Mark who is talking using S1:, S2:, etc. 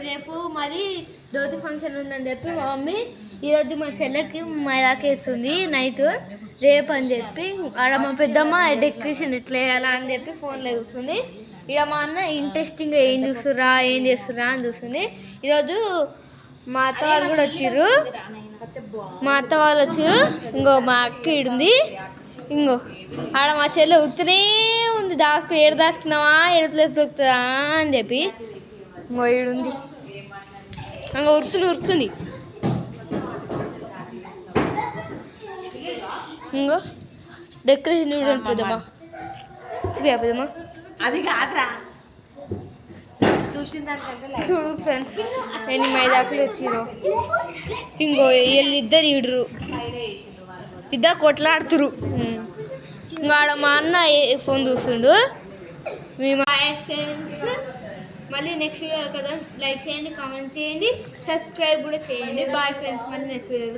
S1: రేపు మరి ధోతి ఫంక్షన్ ఉందని చెప్పి మా మమ్మీ ఈరోజు మా చెల్లెకి మైదాకేస్తుంది నైట్ రేపు అని చెప్పి ఆడ మా పెద్దమ్మ డెకరేషన్ ఎట్లా వేయాలా అని చెప్పి ఫోన్లో చూస్తుంది. ఇక్కడ మా అన్న ఇంట్రెస్టింగ్గా ఏం చేస్తుర్రా అని చూస్తుంది. ఈరోజు మా అత్త వాళ్ళు కూడా వచ్చిర్రు. ఇంకో మా అక్క ఈడుంది. ఇంకో ఆడ మా చెల్లె ఉరుకుతూనే ఉంది. ఏడు దాచుకున్నావా ఎడుపులేదు దొరుకుతుందా అని చెప్పి ఇంకో ఈడుంది. ఇంకో ఉరుకుతుంది. ఇంకో డెకరేషన్ చూడండి పెద్దమ్మా. పెద్దమ్మా
S2: అది కాదురా
S1: చూడు ఫ్రెండ్స్ ఎన్ని మైదాకులు వచ్చిర్రు. ఇంకో వీళ్ళిద్దరు ఈడురు ఇద్దరు కొట్లాడుతురు. ఇంకా ఆడ మా అన్న ఫోన్ చూస్తుండు. మేము ఫ్రెండ్స్ మళ్ళీ నెక్స్ట్ వీడియో కదా లైక్ చేయండి, కామెంట్ చేయండి, సబ్స్క్రైబ్ కూడా చేయండి. బాయ్ ఫ్రెండ్స్, మళ్ళీ నెక్స్ట్ వీడియో.